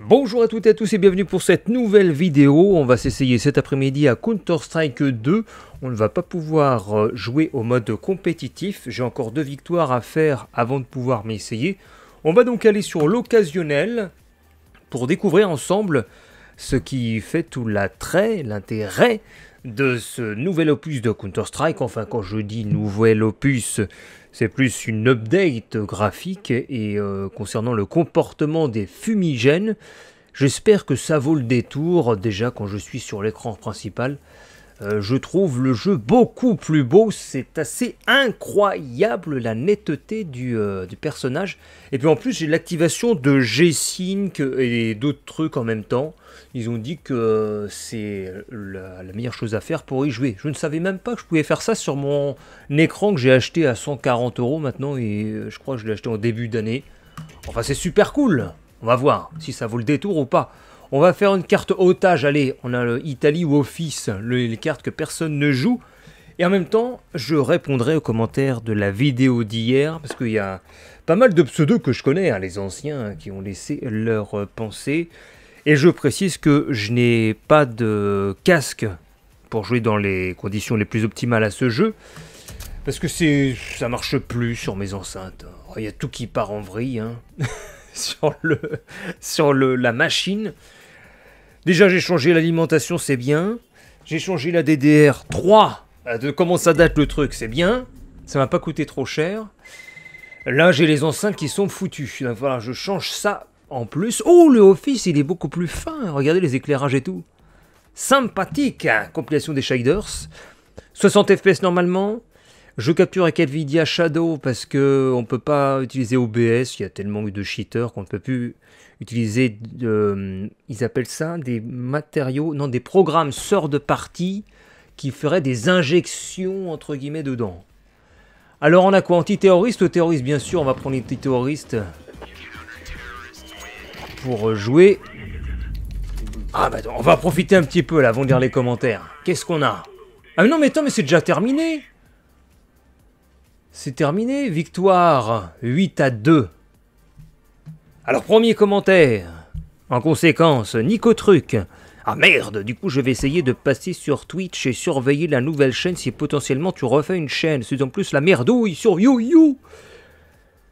Bonjour à toutes et à tous et bienvenue pour cette nouvelle vidéo. On va s'essayer cet après-midi à Counter-Strike 2. On ne va pas pouvoir jouer au mode compétitif. J'ai encore 2 victoires à faire avant de pouvoir m'essayer. On va donc aller sur l'occasionnel pour découvrir ensemble ce qui fait tout l'attrait, l'intérêt de ce nouvel opus de Counter-Strike. Enfin, quand je dis nouvel opus, c'est plus une update graphique et concernant le comportement des fumigènes. J'espère que ça vaut le détour. Déjà, quand je suis sur l'écran principal, je trouve le jeu beaucoup plus beau. C'est assez incroyable la netteté du personnage. Et puis en plus, j'ai l'activation de G-Sync et d'autres trucs en même temps. Ils ont dit que c'est la meilleure chose à faire pour y jouer. Je ne savais même pas que je pouvais faire ça sur mon écran que j'ai acheté à 140 € maintenant. Et je crois que je l'ai acheté en début d'année. Enfin, c'est super cool. On va voir si ça vaut le détour ou pas. On va faire une carte otage. Allez, on a le Italie ou Office, les cartes que personne ne joue. Et en même temps, je répondrai aux commentaires de la vidéo d'hier. Parce qu'il y a pas mal de pseudos que je connais, hein, les anciens, qui ont laissé leur pensée. Et je précise que je n'ai pas de casque pour jouer dans les conditions les plus optimales à ce jeu. Parce que ça marche plus sur mes enceintes. Il y a tout qui part en vrille hein, sur la machine. Déjà j'ai changé l'alimentation, c'est bien. J'ai changé la DDR3. De comment ça date le truc, c'est bien. Ça m'a pas coûté trop cher. Là j'ai les enceintes qui sont foutues. Donc voilà, je change ça. En plus, oh le Office il est beaucoup plus fin, regardez les éclairages et tout. Sympathique, hein. Compilation des shaders. 60 FPS normalement. Je capture avec Nvidia Shadow parce que on peut pas utiliser OBS, il y a tellement de cheaters qu'on ne peut plus utiliser, ils appellent ça des matériaux, non des programmes third party qui feraient des injections entre guillemets dedans. Alors on a quoi? Antiterroriste, terroriste bien sûr, on va prendre l'antiterroriste pour jouer. Ah bah on va profiter un petit peu là avant de lire les commentaires. Qu'est-ce qu'on a? Ah non mais attends, mais c'est déjà terminé. C'est terminé, victoire 8-2. Alors premier commentaire. En conséquence, Nico Truc. Ah merde, du coup je vais essayer de passer sur Twitch et surveiller la nouvelle chaîne si potentiellement tu refais une chaîne. C'est en plus la merdouille sur YouYou.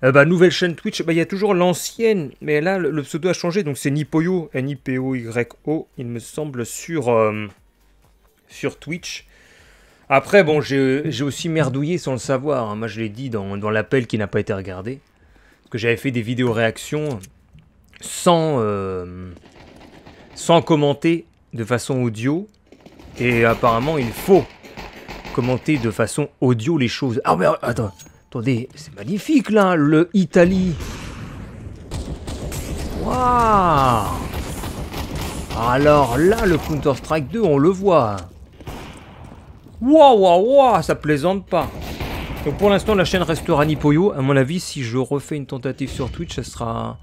Nouvelle chaîne Twitch, il y a toujours l'ancienne, mais là le pseudo a changé, donc c'est Nipoyo, N-I-P-O-Y-O, il me semble, sur Twitch. Après, bon, j'ai aussi merdouillé sans le savoir, hein. Moi je l'ai dit dans l'appel qui n'a pas été regardé, parce que j'avais fait des vidéos réactions sans commenter de façon audio, et apparemment il faut commenter de façon audio les choses. Ah mais attendez, c'est magnifique là, le Italie. Waouh. Alors là, le Counter-Strike 2, on le voit. Waouh, ça plaisante pas. Donc pour l'instant, la chaîne restera Nipoyo. À mon avis, si je refais une tentative sur Twitch, ça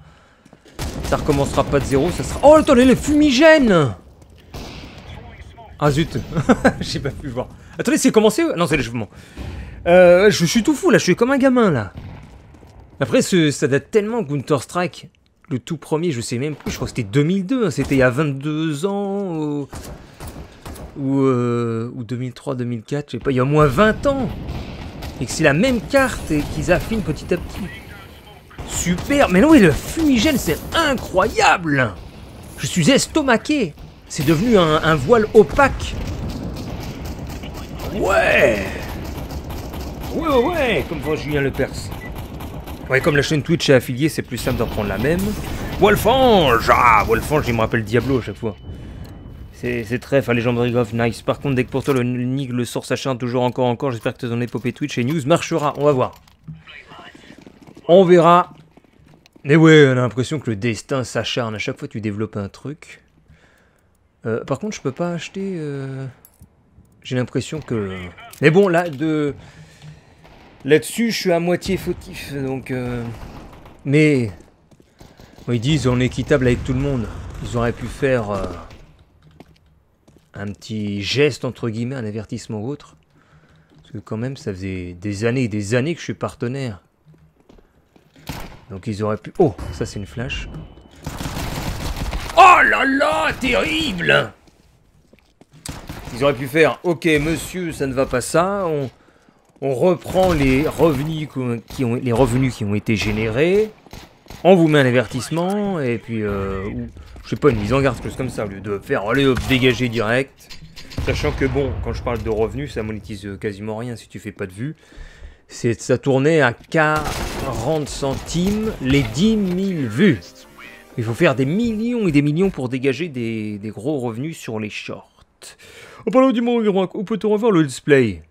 recommencera pas de zéro, ça sera... Oh, attendez, les fumigènes. Ah zut. J'ai pas pu voir. Attendez, c'est commencé? Non, c'est l'échauffement. Je suis tout fou là, je suis comme un gamin là. Après, ça date tellement Counter-Strike. Le tout premier, je sais même plus, je crois que c'était 2002, hein, c'était il y a 22 ans. Ou 2003, 2004, je sais pas, il y a au moins 20 ans. Et que c'est la même carte et qu'ils affinent petit à petit. Super, mais non, le fumigène, c'est incroyable. Je suis estomaqué. C'est devenu un voile opaque. Ouais, comme voit Julien Lepers. Ouais, comme la chaîne Twitch est affiliée, c'est plus simple d'en prendre la même. Wolfange, Wolfange, il me rappelle Diablo à chaque fois. C'est très, enfin, les gens de Rigoff, nice. Par contre, dès que pour toi le Nig le sort s'acharne toujours encore, j'espère que ton épopée Twitch et news marchera. On va voir. On verra. Mais ouais, on a l'impression que le destin s'acharne. À chaque fois, tu développes un truc. Par contre, je peux pas acheter... J'ai l'impression que... Mais bon, là-dessus, je suis à moitié fautif, donc... Mais... Ils disent on est équitable avec tout le monde. Ils auraient pu faire... un petit geste, entre guillemets, un avertissement ou autre. Parce que quand même, ça faisait des années et des années que je suis partenaire. Donc ils auraient pu... Oh, ça c'est une flash. là là, terrible! Ils auraient pu faire, ok monsieur, ça ne va pas ça, on reprend les revenus qui ont été générés, on vous met un avertissement, et puis, ou, je sais pas, une mise en garde, quelque chose comme ça, au lieu de faire, allez hop, dégager direct. Sachant que bon, quand je parle de revenus, ça monétise quasiment rien si tu fais pas de vues. Ça tournait à 40 centimes les 10 000 vues. Il faut faire des millions et des millions pour dégager des gros revenus sur les shorts. En parlant du monde, où peut-on revoir le display?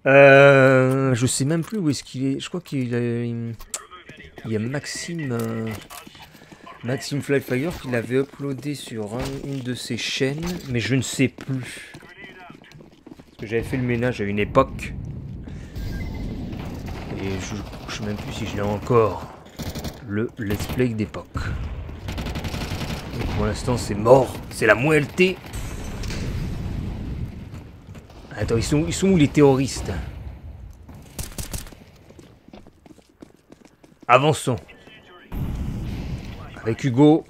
Je sais même plus où est-ce qu'il est. Je crois qu'il y a Maxime... Maxime Flyfire qui l'avait uploadé sur une de ses chaînes, mais je ne sais plus. Parce que j'avais fait le ménage à une époque. Et je sais même plus si je l'ai encore. Le let's play d'époque. Pour l'instant c'est mort, c'est la moelleté. Attends, ils sont où les terroristes? Avançons. Avec Hugo,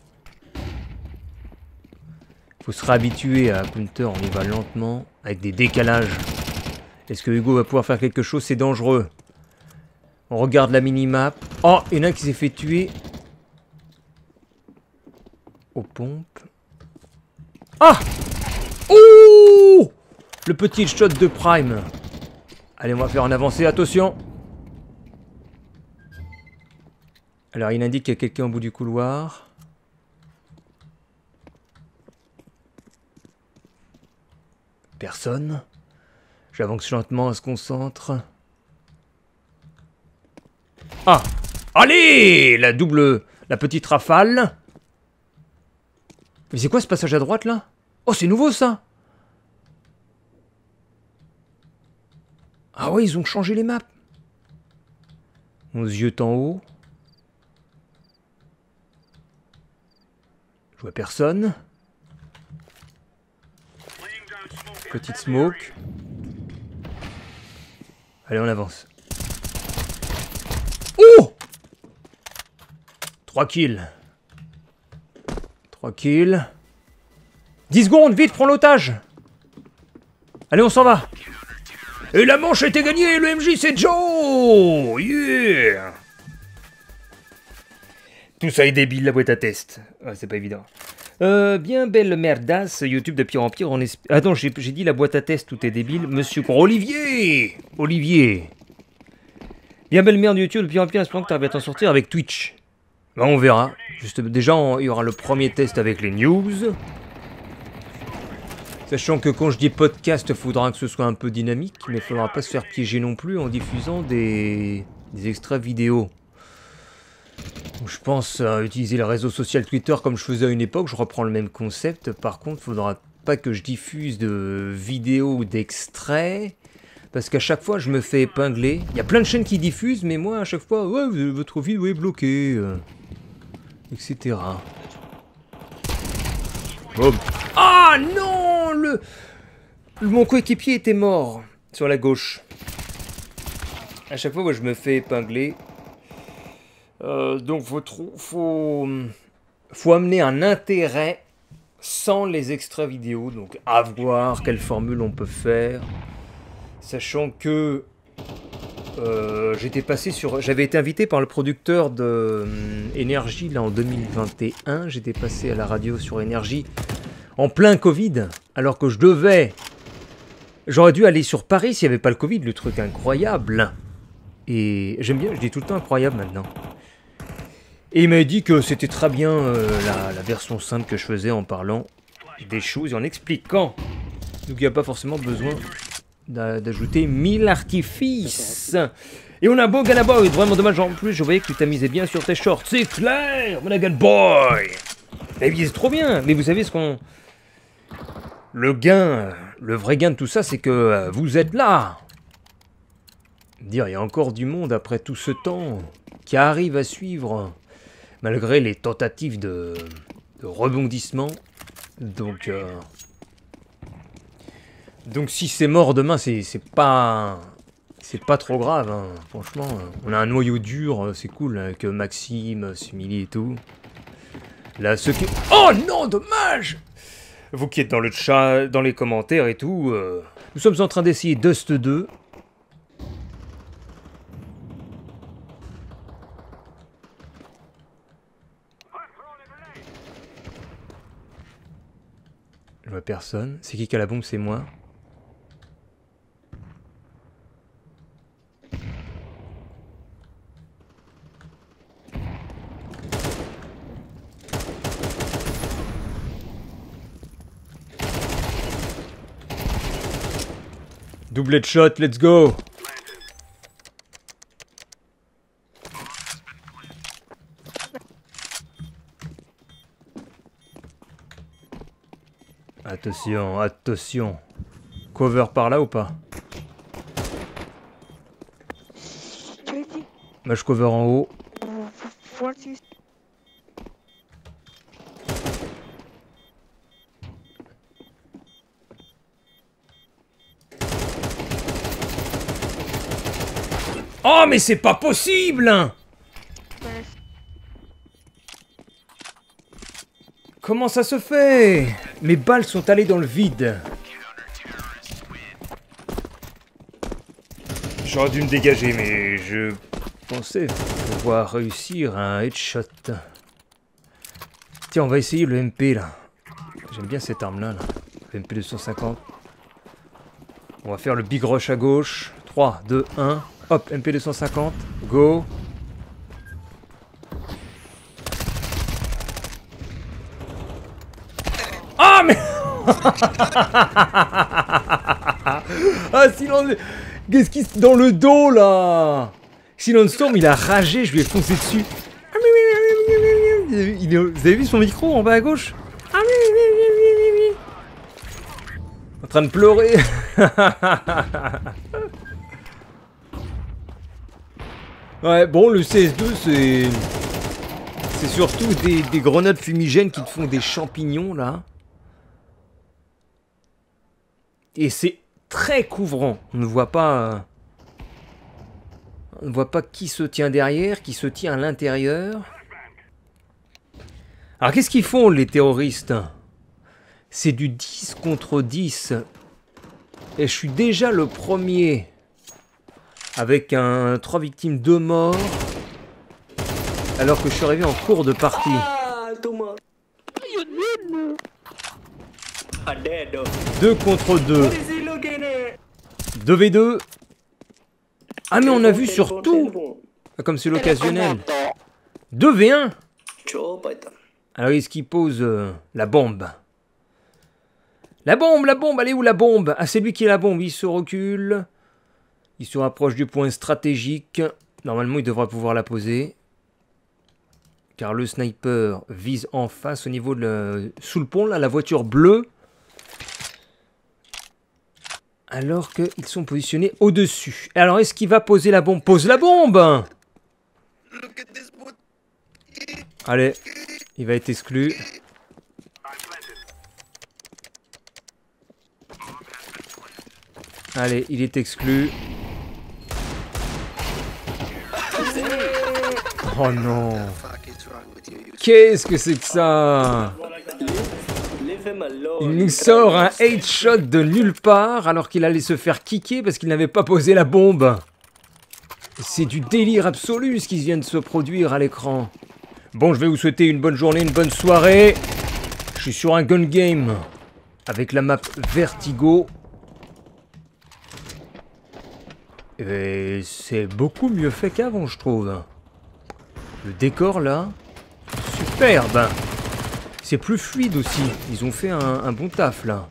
faut se réhabituer à Counter, on y va lentement, avec des décalages. Est-ce que Hugo va pouvoir faire quelque chose? C'est dangereux. On regarde la minimap. Oh, il y en a un qui s'est fait tuer. Aux pompes. Ah! Ouh! Le petit shot de Prime. Allez, on va faire en avancée, attention. Alors, il indique qu'il y a quelqu'un au bout du couloir. Personne. J'avance lentement, on se concentre. Ah! Allez! La petite rafale. Mais c'est quoi ce passage à droite, là? Oh, c'est nouveau, ça! Ah ouais, ils ont changé les maps. Aux yeux en haut. Je vois personne. Petite smoke. Allez, on avance. Oh! 3 kills. 3 kills. 10 secondes, vite, prends l'otage. Allez, on s'en va. Et la manche a été gagnée, le MJ c'est Joe. Yeah. Tout ça est débile, la boîte à test. Ah, c'est pas évident. Bien belle merdasse, YouTube de pire en pire. Attends, j'ai dit la boîte à test, tout est débile. Monsieur Olivier. Olivier. Bien belle merde YouTube de pire en pire, espérons que tu arrives à t'en sortir avec Twitch. Bah, on verra. Juste, déjà, il y aura le premier test avec les news. Sachant que quand je dis podcast, il faudra que ce soit un peu dynamique, mais il ne faudra pas se faire piéger non plus en diffusant des extraits vidéo. Je pense à utiliser le réseau social Twitter comme je faisais à une époque, je reprends le même concept. Par contre, il ne faudra pas que je diffuse de vidéos ou d'extraits, parce qu'à chaque fois, je me fais épingler. Il y a plein de chaînes qui diffusent, mais moi, à chaque fois, ouais, votre vidéo est bloquée, etc. Oh. Ah non! Mon coéquipier était mort sur la gauche. À chaque fois, je me fais épingler. Donc, faut amener un intérêt sans les extraits vidéo. Donc, à voir quelle formule on peut faire. Sachant que j'avais été invité par le producteur de Énergie là en 2021. J'étais passé à la radio sur Énergie en plein Covid, alors que j'aurais dû aller sur Paris s'il n'y avait pas le Covid, le truc incroyable. Et j'aime bien, je dis tout le temps incroyable maintenant. Et il m'a dit que c'était très bien la version simple que je faisais en parlant des choses et en expliquant. Donc il n'y a pas forcément besoin d'ajouter 1000 artifices. Et on a beau Galaboy, vraiment dommage en plus, je voyais que tu t'amusais bien sur tes shorts. C'est clair, mon Galaboy. Et c'est trop bien, mais vous savez ce qu'on... Le vrai gain de tout ça, c'est que vous êtes là. Dire, il y a encore du monde après tout ce temps qui arrive à suivre, malgré les tentatives de rebondissement. Donc si c'est mort demain, c'est pas trop grave, hein. Franchement. On a un noyau dur, c'est cool, avec Maxime, Simili et tout. Là, ceux qui... Oh non, dommage! Vous qui êtes dans le chat, dans les commentaires et tout, nous sommes en train d'essayer Dust 2. Je vois personne. C'est qui a la bombe? C'est moi. Double shot, let's go! Attention, attention. Cover par là ou pas? Moi je cover en haut. Oh mais c'est pas possible! Comment ça se fait? Mes balles sont allées dans le vide. J'aurais dû me dégager, mais je pensais pouvoir réussir un headshot. Tiens, on va essayer le MP là. J'aime bien cette arme là, le MP 250. On va faire le big rush à gauche. 3, 2, 1. Hop, MP 250. Go. Ah mais ah Silence. Qu'est-ce qui dans le dos là? Silence Storm il a ragé, je lui ai foncé dessus. Vous avez vu son micro en bas à gauche? En train de pleurer. Ouais bon le CS2 c'est surtout des grenades fumigènes qui te font des champignons là. Et c'est très couvrant. On ne voit pas qui se tient derrière, qui se tient à l'intérieur. Alors qu'est-ce qu'ils font les terroristes? C'est du 10 contre 10. Et je suis déjà le premier. Avec 3 victimes, 2 morts. Alors que je suis arrivé en cours de partie. 2 contre 2. 2v2. Ah mais on a vu sur tout. Comme c'est l'occasionnel. 2v1. Alors est-ce qu'il pose la bombe? La bombe, elle est où la bombe? Ah c'est lui qui a la bombe, il se recule. Il se rapproche du point stratégique. Normalement il devra pouvoir la poser. Car le sniper vise en face au niveau de sous le pont, là, la voiture bleue. Alors qu'ils sont positionnés au-dessus. Alors, est-ce qu'il va poser la bombe? Pose la bombe! Allez, il va être exclu. Allez, il est exclu. Oh non! Qu'est-ce que c'est que ça? Il nous sort un headshot de nulle part alors qu'il allait se faire kicker parce qu'il n'avait pas posé la bombe. C'est du délire absolu ce qui vient de se produire à l'écran. Bon, je vais vous souhaiter une bonne journée, une bonne soirée. Je suis sur un gun game avec la map Vertigo. Et c'est beaucoup mieux fait qu'avant, je trouve. Le décor là, superbe. C'est plus fluide aussi. Ils ont fait un bon taf là.